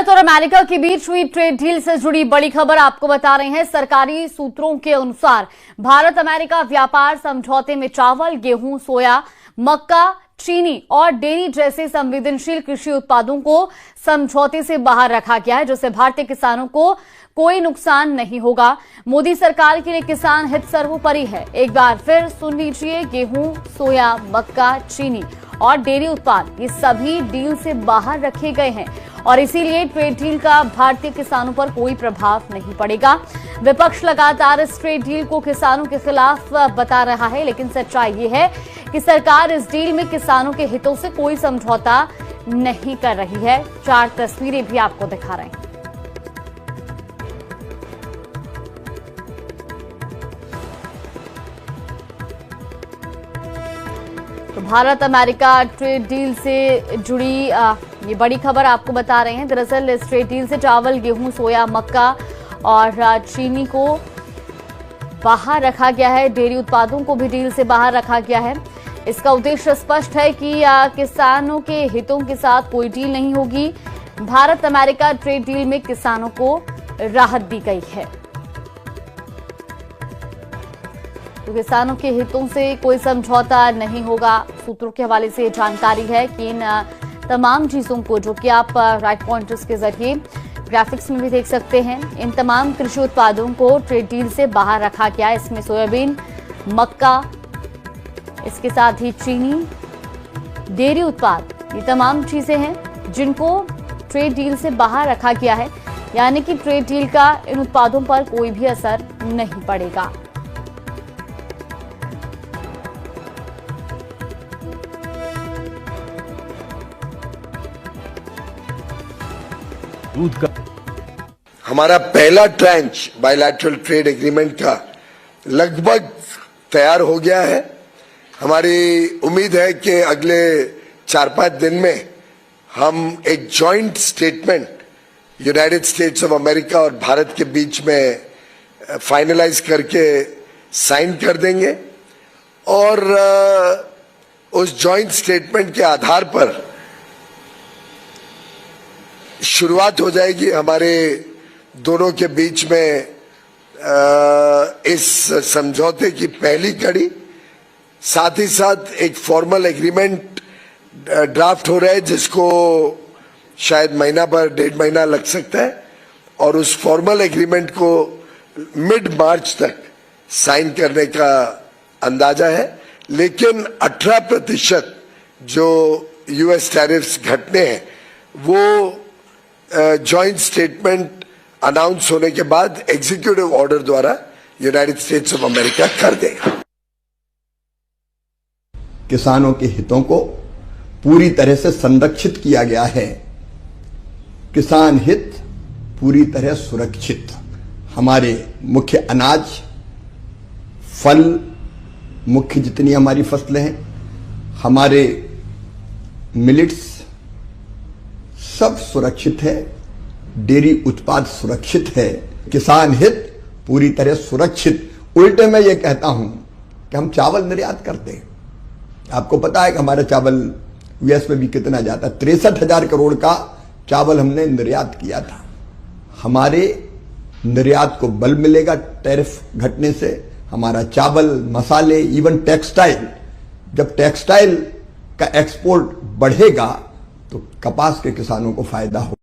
भारत और अमेरिका के बीच हुई ट्रेड डील से जुड़ी बड़ी खबर आपको बता रहे हैं। सरकारी सूत्रों के अनुसार भारत अमेरिका व्यापार समझौते में चावल, गेहूं, सोया, मक्का, चीनी और डेयरी जैसे संवेदनशील कृषि उत्पादों को समझौते से बाहर रखा गया है, जिससे भारतीय किसानों को कोई नुकसान नहीं होगा। मोदी सरकार के लिए किसान हित सर्वोपरि है। एक बार फिर सुन लीजिए, गेहूं, सोया, मक्का, चीनी और डेयरी उत्पाद ये सभी डील से बाहर रखे गए हैं और इसीलिए ट्रेड डील का भारतीय किसानों पर कोई प्रभाव नहीं पड़ेगा। विपक्ष लगातार इस ट्रेड डील को किसानों के खिलाफ बता रहा है, लेकिन सच्चाई ये है कि सरकार इस डील में किसानों के हितों से कोई समझौता नहीं कर रही है। 4 तस्वीरें भी आपको दिखा रहे हैं। तो भारत अमेरिका ट्रेड डील से जुड़ी ये बड़ी खबर आपको बता रहे हैं। दरअसल इस ट्रेड डील से चावल, गेहूं, सोया, मक्का और चीनी को बाहर रखा गया है। डेयरी उत्पादों को भी डील से बाहर रखा गया है। इसका उद्देश्य स्पष्ट है कि किसानों के हितों के साथ कोई डील नहीं होगी। भारत अमेरिका ट्रेड डील में किसानों को राहत दी गई है। तो किसानों के हितों से कोई समझौता नहीं होगा। सूत्रों के हवाले से जानकारी है कि इन तमाम चीजों को, जो कि आप राइट पॉइंटर्स के जरिए ग्राफिक्स में भी देख सकते हैं, इन तमाम कृषि उत्पादों को ट्रेड डील से बाहर रखा गया है। इसमें सोयाबीन, मक्का, इसके साथ ही चीनी, डेयरी उत्पाद, ये तमाम चीजें हैं जिनको ट्रेड डील से बाहर रखा गया है। यानी कि ट्रेड डील का इन उत्पादों पर कोई भी असर नहीं पड़ेगा। हमारा पहला ट्रांच बायलैटरल ट्रेड एग्रीमेंट का लगभग तैयार हो गया है। हमारी उम्मीद है कि अगले 4-5 दिन में हम एक joint statement United states of America और भारत के बीच में फाइनलाइज करके साइन कर देंगे और उस जॉइंट स्टेटमेंट के आधार पर शुरुआत हो जाएगी हमारे दोनों के बीच में इस समझौते की पहली कड़ी। साथ ही साथ एक फॉर्मल एग्रीमेंट ड्राफ्ट हो रहा है, जिसको शायद महीना भर 1.5 महीना लग सकता है और उस फॉर्मल एग्रीमेंट को मिड मार्च तक साइन करने का अंदाजा है। लेकिन 18% जो यूएस टैरिफ्स घटने हैं वो जॉइंट स्टेटमेंट अनाउंस होने के बाद एग्जीक्यूटिव ऑर्डर द्वारा यूनाइटेड स्टेट्स ऑफ अमेरिका कर देगा। किसानों के हितों को पूरी तरह से संरक्षित किया गया है। किसान हित पूरी तरह सुरक्षित। हमारे मुख्य अनाज, फल, मुख्य जितनी हमारी फसलें हैं, हमारे मिलेट्स सब सुरक्षित है। डेयरी उत्पाद सुरक्षित है। किसान हित पूरी तरह सुरक्षित। उल्टे मैं ये कहता हूं कि हम चावल निर्यात करते हैं। आपको पता है कि हमारा चावल यूएस में भी कितना जाता है। 63,000 करोड़ का चावल हमने निर्यात किया था। हमारे निर्यात को बल मिलेगा टैरिफ घटने से। हमारा चावल, मसाले, इवन टेक्सटाइल, जब टेक्सटाइल का एक्सपोर्ट बढ़ेगा तो कपास के किसानों को फायदा होगा।